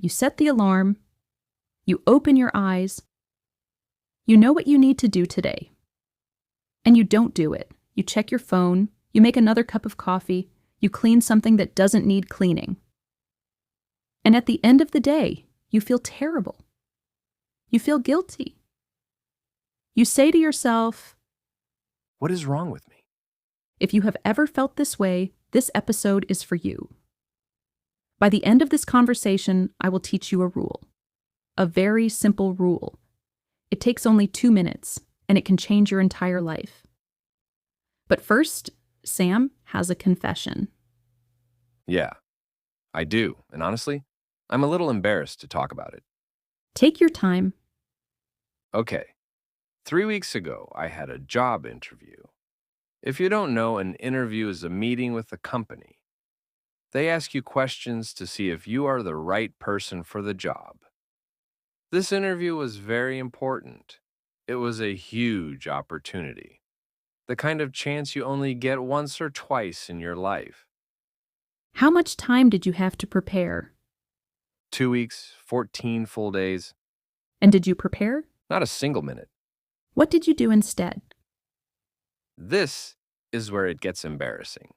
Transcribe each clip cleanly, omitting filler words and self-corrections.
You set the alarm. You open your eyes. You know what you need to do today. And you don't do it. You check your phone. You make another cup of coffee. You clean something that doesn't need cleaning. And at the end of the day, you feel terrible. You feel guilty. You say to yourself, "What is wrong with me?" if you have ever felt this way, this episode is for you. By the end of this conversation, I will teach you a rule. A very simple rule. It takes only 2 minutes, and it can change your entire life. But first, Sam has a confession. Yeah, I do. And honestly, I'm a little embarrassed to talk about it. Take your time. Okay, 3 weeks ago, I had a job interview. If you don't know, an interview is a meeting with a company. They ask you questions to see if you are the right person for the job. This interview was very important. It was a huge opportunity. The kind of chance you only get once or twice in your life. How much time did you have to prepare? 2 weeks, 14 full days, And did you prepare? not a single minute. What did you do instead? This is where it gets embarrassing.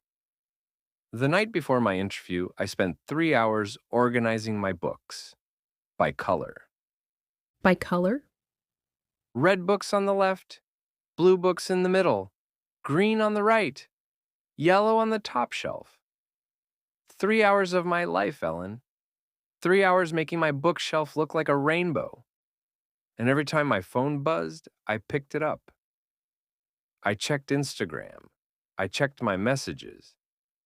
The night before my interview, I spent 3 hours organizing my books by color. By color? Red books on the left, blue books in the middle, green on the right, yellow on the top shelf. 3 hours of my life, Ellen. 3 hours making my bookshelf look like a rainbow. And every time my phone buzzed, I picked it up. I checked Instagram. I checked my messages.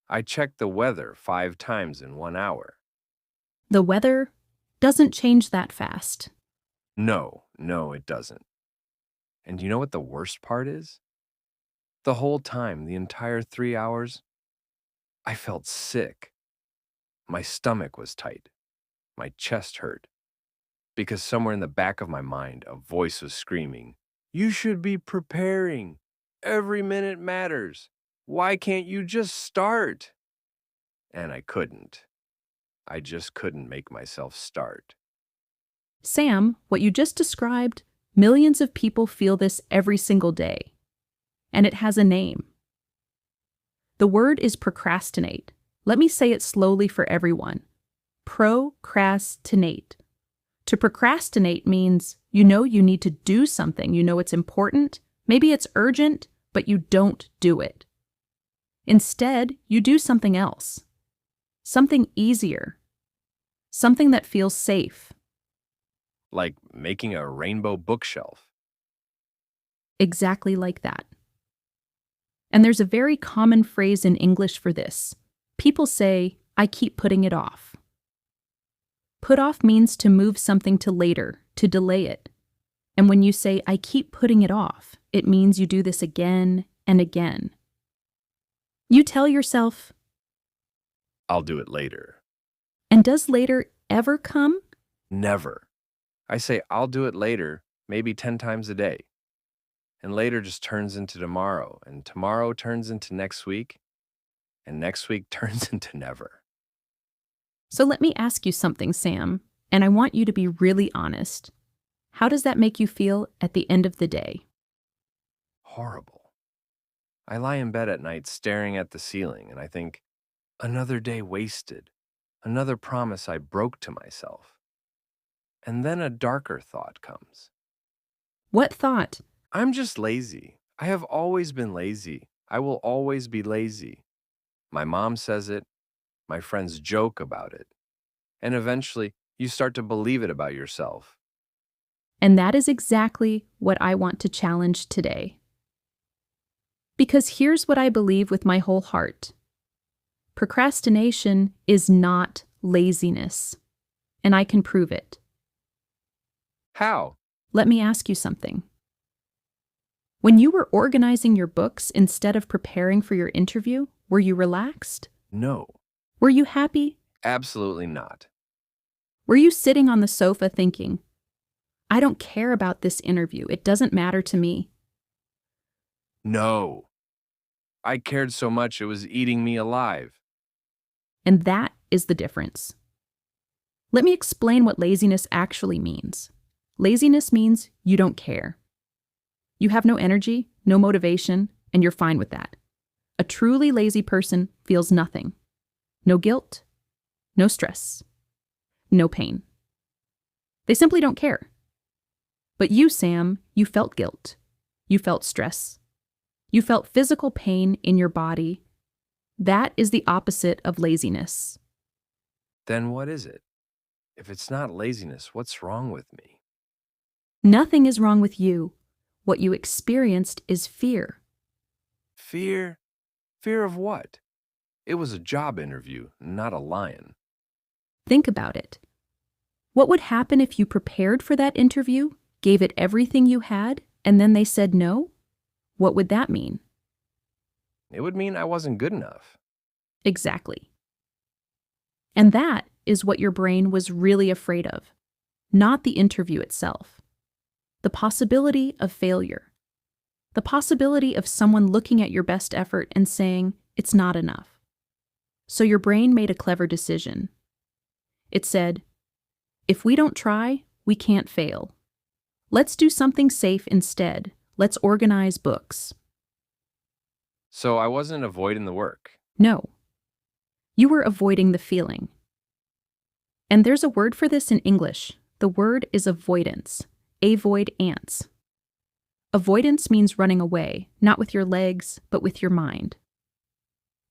I checked the weather 5 times in 1 hour. The weather doesn't change that fast. No, it doesn't. And you know what the worst part is? The whole time, the entire 3 hours, I felt sick. My stomach was tight. My chest hurt. Because somewhere in the back of my mind, a voice was screaming, "You should be preparing. Every minute matters. Why can't you just start?" And I couldn't. I just couldn't make myself start. Sam, what you just described, millions of people feel this every single day. And it has a name. The word is procrastinate. Let me say it slowly for everyone. Procrastinate. To procrastinate means you know you need to do something, you know it's important, maybe it's urgent, but you don't do it. Instead, you do something else. Something easier. Something that feels safe. Like making a rainbow bookshelf. Exactly like that. And there's a very common phrase in English for this. People say, "I keep putting it off." Put off means to move something to later, to delay it. And when you say, "I keep putting it off," it means you do this again and again. You tell yourself, "I'll do it later." and does later ever come? Never. I say I'll do it later, maybe 10 times a day. And later just turns into tomorrow, and tomorrow turns into next week, and next week turns into never. So let me ask you something, Sam, and I want you to be really honest. How does that make you feel at the end of the day? Horrible. I lie in bed at night staring at the ceiling, and I think, another day wasted, another promise I broke to myself. And then a darker thought comes. What thought? I'm just lazy. I have always been lazy. I will always be lazy. My mom says it. My friends joke about it. And eventually, you start to believe it about yourself. And that is exactly what I want to challenge today. Because here's what I believe with my whole heart. Procrastination is not laziness, and I can prove it. How? Let me ask you something. When you were organizing your books instead of preparing for your interview, were you relaxed? No, Were you happy? absolutely not. Were you sitting on the sofa thinking, "I don't care about this interview, it doesn't matter to me"? No. I cared so much it was eating me alive. And that is the difference. Let me explain what laziness actually means. Laziness means you don't care. You have no energy, no motivation, and you're fine with that. A truly lazy person feels nothing. No guilt, no stress, no pain. They simply don't care. But you, Sam, you felt guilt. You felt stress. You felt physical pain in your body. That is the opposite of laziness. Then what is it? If it's not laziness, what's wrong with me? Nothing is wrong with you. What you experienced is fear. Fear? Fear of what? It was a job interview, not a lion. Think about it. What would happen if you prepared for that interview, gave it everything you had, and then they said no? What would that mean? It would mean I wasn't good enough. Exactly. And that is what your brain was really afraid of, not the interview itself. The possibility of failure. The possibility of someone looking at your best effort and saying, it's not enough. So your brain made a clever decision. It said, if we don't try, we can't fail. Let's do something safe instead. Let's organize books. So I wasn't avoiding the work. No, you were avoiding the feeling. And there's a word for this in English. The word is avoidance. Avoid ants. Avoidance means running away, not with your legs, but with your mind.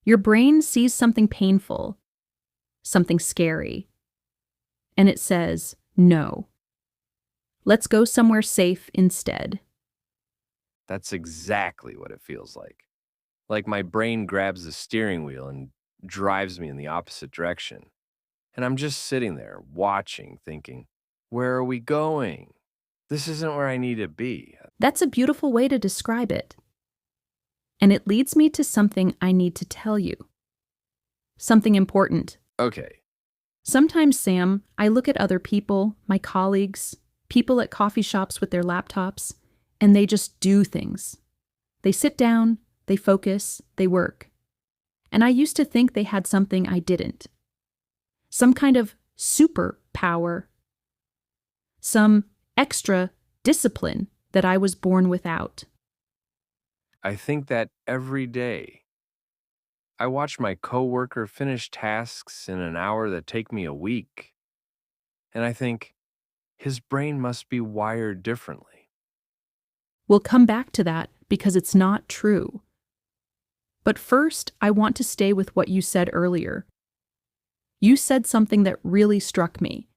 Your brain sees something painful, something scary, and it says, no. Let's go somewhere safe instead. That's exactly what it feels like. Like my brain grabs the steering wheel and drives me in the opposite direction. And I'm just sitting there, watching, thinking, where are we going? This isn't where I need to be. That's a beautiful way to describe it. And it leads me to something I need to tell you. Something important. Okay, Sometimes, Sam, I look at other people, my colleagues, people at coffee shops with their laptops, and they just do things. They sit down, they focus, they work. And I used to think they had something I didn't. Some kind of superpower. Some extra discipline that I was born without. I think that every day. I watch my coworker finish tasks in an hour that take me a week. And I think, his brain must be wired differently. We'll come back to that because it's not true. But first, I want to stay with what you said earlier. You said something that really struck me.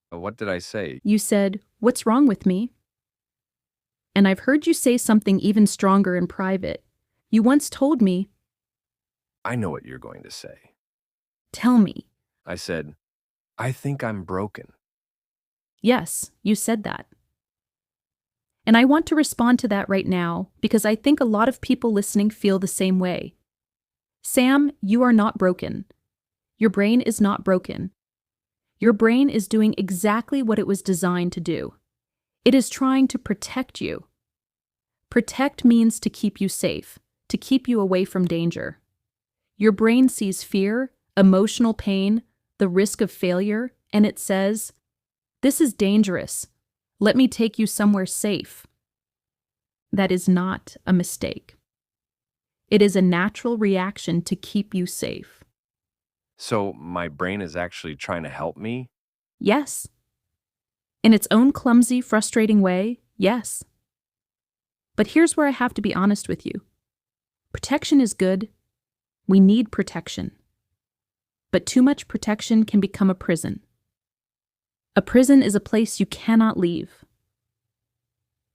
What did I say? You said, "What's wrong with me?" And I've heard you say something even stronger in private. You once told me, I know what you're going to say. "Tell me." I said, I think I'm broken. Yes, you said that. And I want to respond to that right now because I think a lot of people listening feel the same way. Sam, you are not broken. Your brain is not broken. Your brain is doing exactly what it was designed to do. It is trying to protect you. Protect means to keep you safe, to keep you away from danger. Your brain sees fear, emotional pain, the risk of failure, and it says, "This is dangerous. Let me take you somewhere safe." That is not a mistake. It is a natural reaction to keep you safe. So my brain is actually trying to help me? Yes. In its own clumsy, frustrating way, yes. But here's where I have to be honest with you. Protection is good. We need protection. But too much protection can become a prison. A prison is a place you cannot leave.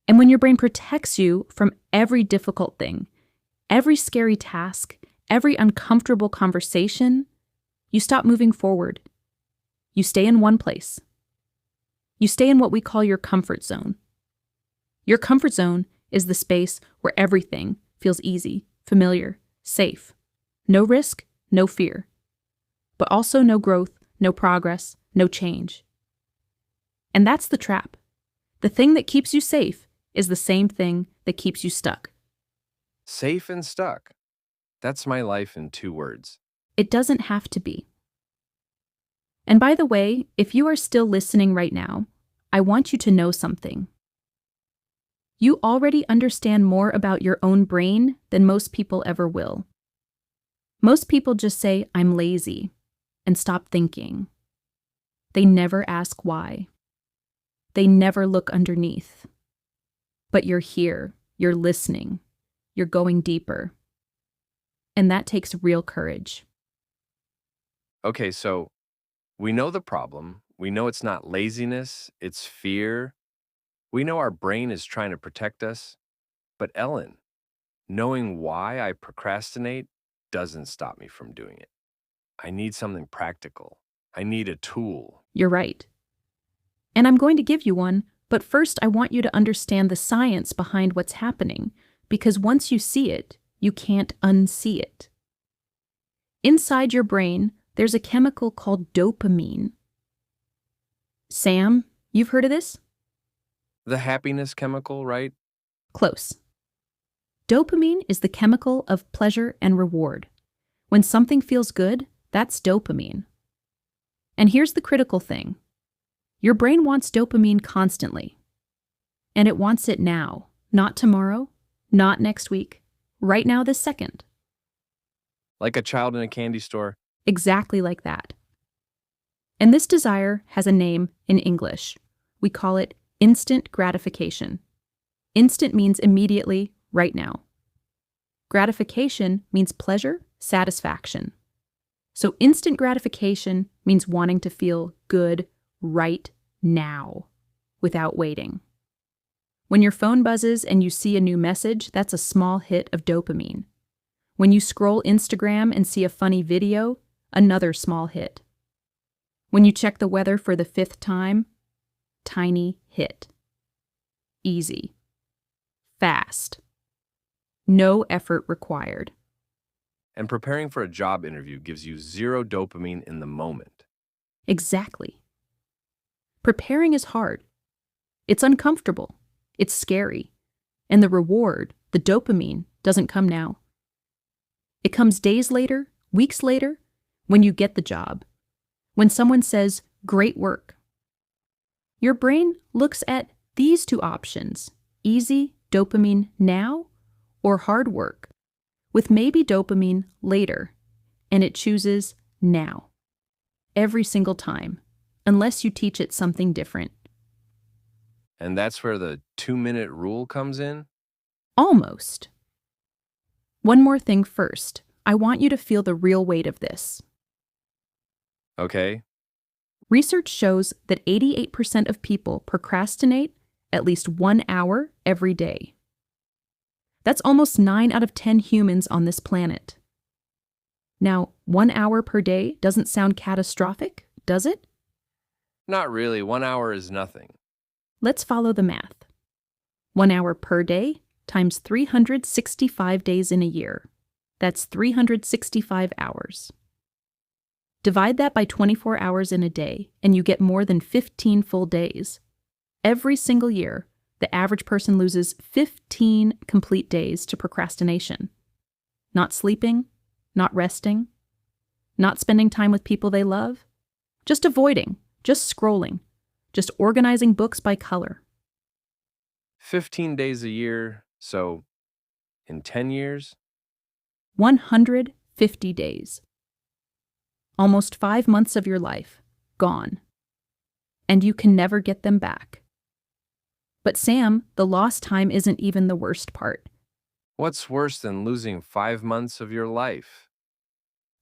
And when your brain protects you from every difficult thing, every scary task, every uncomfortable conversation, you stop moving forward. You stay in one place. You stay in what we call your comfort zone. Your comfort zone is the space where everything feels easy, familiar, safe. No risk, no fear. But also no growth, no progress, no change. And that's the trap. The thing that keeps you safe is the same thing that keeps you stuck. Safe and stuck. That's my life in 2 words. It doesn't have to be. And by the way, if you are still listening right now, I want you to know something. You already understand more about your own brain than most people ever will. Most people just say, "I'm lazy," and stop thinking. They never ask why. They never look underneath. But you're here, you're listening, you're going deeper. And that takes real courage. Okay, so we know the problem. We know it's not laziness, it's fear. We know our brain is trying to protect us. But Ellen, knowing why I procrastinate doesn't stop me from doing it. I need something practical. I need a tool. You're right. And I'm going to give you one, but first I want you to understand the science behind what's happening, because once you see it, you can't unsee it. Inside your brain, there's a chemical called dopamine. Sam, you've heard of this? The happiness chemical, right? Close. Dopamine is the chemical of pleasure and reward. When something feels good, that's dopamine. And here's the critical thing. Your brain wants dopamine constantly. And it wants it now, not tomorrow, not next week, right now this second. Like a child in a candy store. Exactly like that. And this desire has a name in English. We call it instant gratification. Instant means immediately, right now. Gratification means pleasure, satisfaction. So instant gratification means wanting to feel good right now, without waiting. When your phone buzzes and you see a new message, that's a small hit of dopamine. When you scroll Instagram and see a funny video, another small hit. When you check the weather for the 5th time, tiny hit. Easy. Fast. No effort required. And preparing for a job interview gives you zero dopamine in the moment. Exactly. Preparing is hard. It's uncomfortable. It's scary. And the reward, the dopamine, doesn't come now. It comes days later, weeks later, when you get the job. When someone says, "Great work." Your brain looks at these two options, easy dopamine now or hard work, with maybe dopamine later, and it chooses now. Every single time, unless you teach it something different. And that's where the 2-minute rule comes in? Almost. One more thing first. I want you to feel the real weight of this. Okay. Research shows that 88% of people procrastinate at least 1 hour every day. That's almost 9 out of 10 humans on this planet. Now, 1 hour per day doesn't sound catastrophic, does it? Not really. 1 hour is nothing. Let's follow the math. 1 hour per day times 365 days in a year. That's 365 hours. Divide that by 24 hours in a day, and you get more than 15 full days. Every single year, the average person loses 15 complete days to procrastination. Not sleeping, not resting, not spending time with people they love, just avoiding, just scrolling, just organizing books by color. 15 days a year, so in 10 years? 150 days. Almost 5 months of your life, gone. And you can never get them back. But Sam, the lost time isn't even the worst part. What's worse than losing 5 months of your life?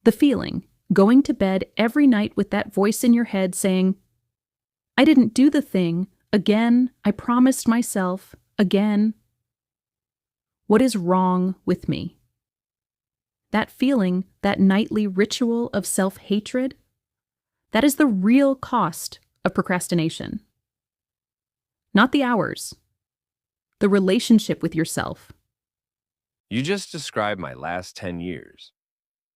The feeling, going to bed every night with that voice in your head saying, "I didn't do the thing, again, I promised myself, again. What is wrong with me?" That feeling, that nightly ritual of self-hatred, that is the real cost of procrastination. Not the hours, the relationship with yourself. You just described my last 10 years.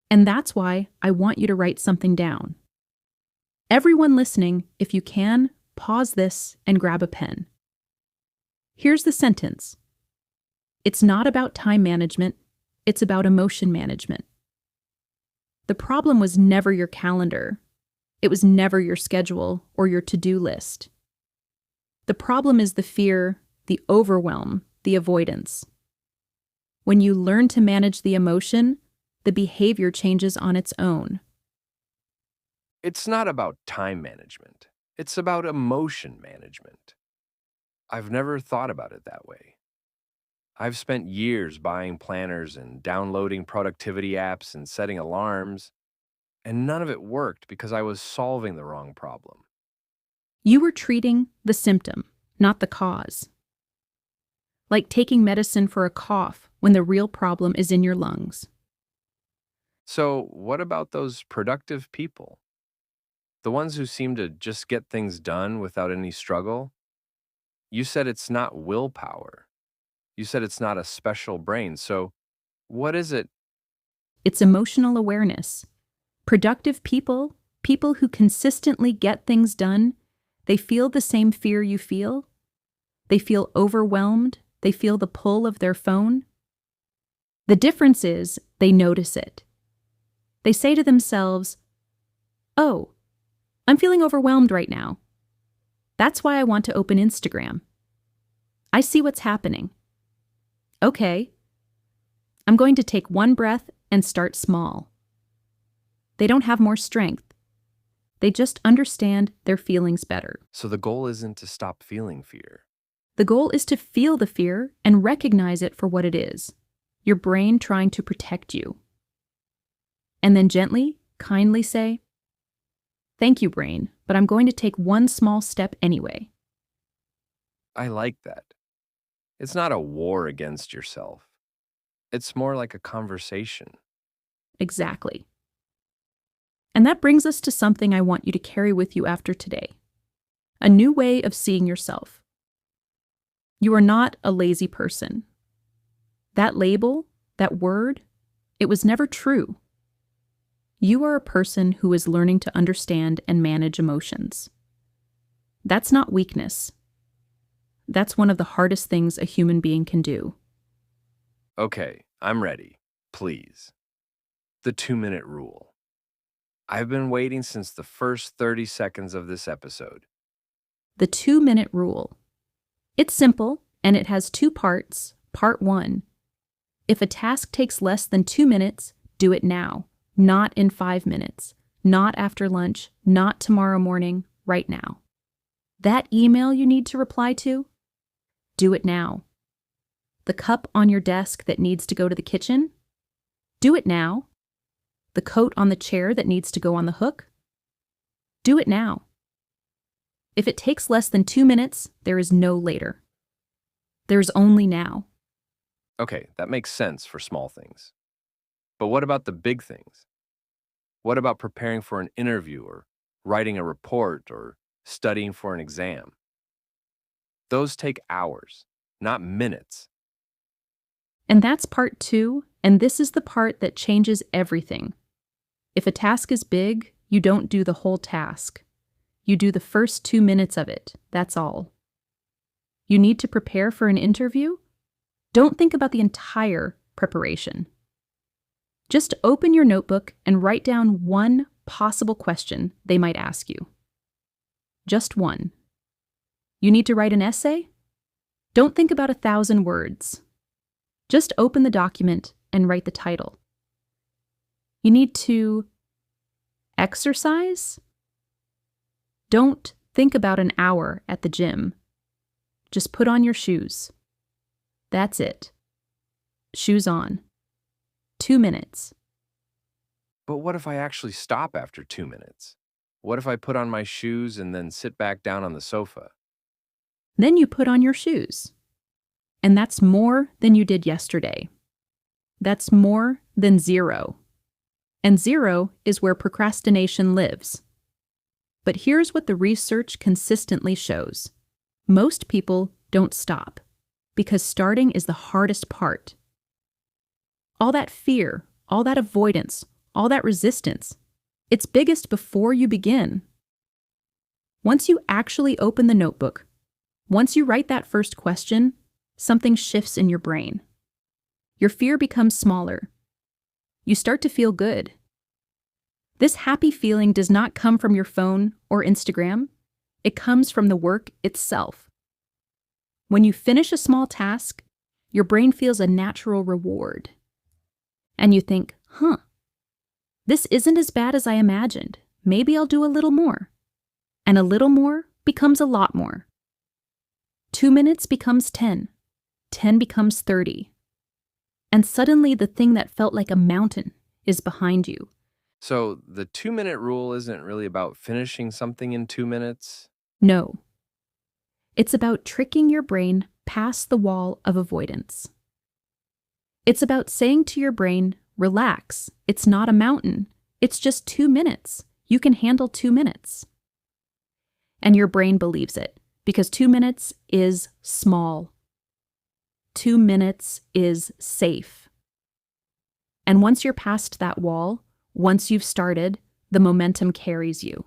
And that's why I want you to write something down. Everyone listening, if you can, pause this and grab a pen. Here's the sentence. It's not about time management, it's about emotion management. The problem was never your calendar. It was never your schedule or your to-do list. The problem is the fear, the overwhelm, the avoidance. When you learn to manage the emotion, the behavior changes on its own. It's not about time management. It's about emotion management. I've never thought about it that way. I've spent years buying planners and downloading productivity apps and setting alarms, and none of it worked because I was solving the wrong problem. You were treating the symptom, not the cause. Like taking medicine for a cough when the real problem is in your lungs. So, what about those productive people? The ones who seem to just get things done without any struggle? You said it's not willpower. You said it's not a special brain. So, what is it? It's emotional awareness. Productive people, people who consistently get things done, they feel the same fear you feel. They feel overwhelmed. They feel the pull of their phone. The difference is they notice it. They say to themselves, "Oh, I'm feeling overwhelmed right now. That's why I want to open Instagram. I see what's happening. Okay, I'm going to take one breath and start small." They don't have more strength. They just understand their feelings better. So, the goal isn't to stop feeling fear. The goal is to feel the fear and recognize it for what it is, your brain trying to protect you. And then gently, kindly say, "Thank you, brain, but I'm going to take one small step anyway." I like that. It's not a war against yourself, it's more like a conversation. Exactly. And that brings us to something I want you to carry with you after today. A new way of seeing yourself. You are not a lazy person. That label, that word, it was never true. You are a person who is learning to understand and manage emotions. That's not weakness. That's one of the hardest things a human being can do. Okay, I'm ready. Please. The 2-minute rule. I've been waiting since the first 30 seconds of this episode. The 2-minute rule. It's simple, and it has two parts. Part 1. If a task takes less than 2 minutes, do it now, not in 5 minutes, not after lunch, not tomorrow morning, right now. That email you need to reply to, do it now. The cup on your desk that needs to go to the kitchen, do it now. The coat on the chair that needs to go on the hook, do it now. If it takes less than 2 minutes, there is no later. There's only now. Okay, that makes sense for small things. But what about the big things? What about preparing for an interview or writing a report or studying for an exam? Those take hours, not minutes. And that's part 2, and this is the part that changes everything. If a task is big, you don't do the whole task. You do the first 2 minutes of it, that's all. You need to prepare for an interview? Don't think about the entire preparation. Just open your notebook and write down one possible question they might ask you. Just one. You need to write an essay? Don't think about 1,000 words. Just open the document and write the title. You need to exercise? Don't think about an hour at the gym. Just put on your shoes. That's it. Shoes on. 2 minutes. But what if I actually stop after 2 minutes? What if I put on my shoes and then sit back down on the sofa? Then you put on your shoes. And that's more than you did yesterday. That's more than 0. And 0 is where procrastination lives. But here's what the research consistently shows. Most people don't stop, because starting is the hardest part. All that fear, all that avoidance, all that resistance, it's biggest before you begin. Once you actually open the notebook, once you write that first question, something shifts in your brain. Your fear becomes smaller. You start to feel good. This happy feeling does not come from your phone or Instagram. It comes from the work itself. When you finish a small task, your brain feels a natural reward. And you think, this isn't as bad as I imagined. Maybe I'll do a little more. And a little more becomes a lot more. 2 minutes becomes 10. 10 becomes 30. And suddenly the thing that felt like a mountain is behind you. So the 2-minute rule isn't really about finishing something in 2 minutes? No. It's about tricking your brain past the wall of avoidance. It's about saying to your brain, relax, it's not a mountain. It's just 2 minutes. You can handle 2 minutes. And your brain believes it, because 2 minutes is small. 2 minutes is safe. And once you're past that wall, once you've started, the momentum carries you.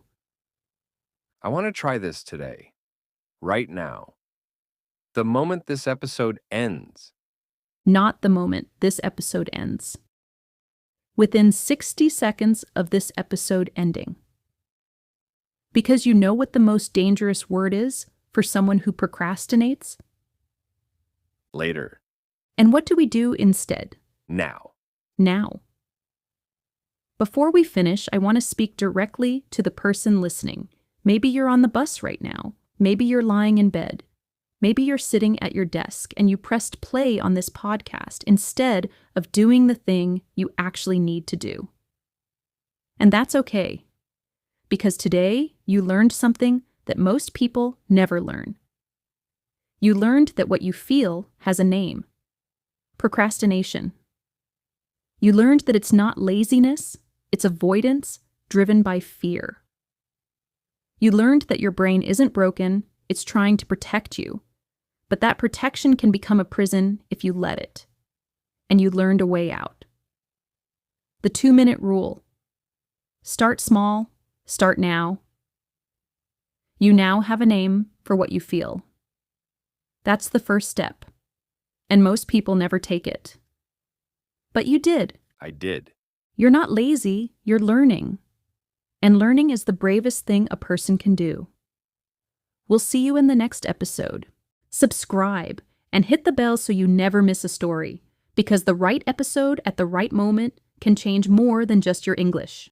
I want to try this today, right now. The moment this episode ends. Not the moment this episode ends. Within 60 seconds of this episode ending. Because you know what the most dangerous word is for someone who procrastinates? Later. And what do we do instead? Now. Now. Before we finish, I want to speak directly to the person listening. Maybe you're on the bus right now. Maybe you're lying in bed. Maybe you're sitting at your desk and you pressed play on this podcast instead of doing the thing you actually need to do. And that's okay, because today you learned something that most people never learn. You learned that what you feel has a name: procrastination. You learned that it's not laziness, it's avoidance driven by fear. You learned that your brain isn't broken, it's trying to protect you. But that protection can become a prison if you let it. And you learned a way out. The 2-minute rule. Start small, start now. You now have a name for what you feel. That's the first step. And most people never take it. But you did. I did. You're not lazy, you're learning. And learning is the bravest thing a person can do. We'll see you in the next episode. Subscribe and hit the bell so you never miss a story, because the right episode at the right moment can change more than just your English.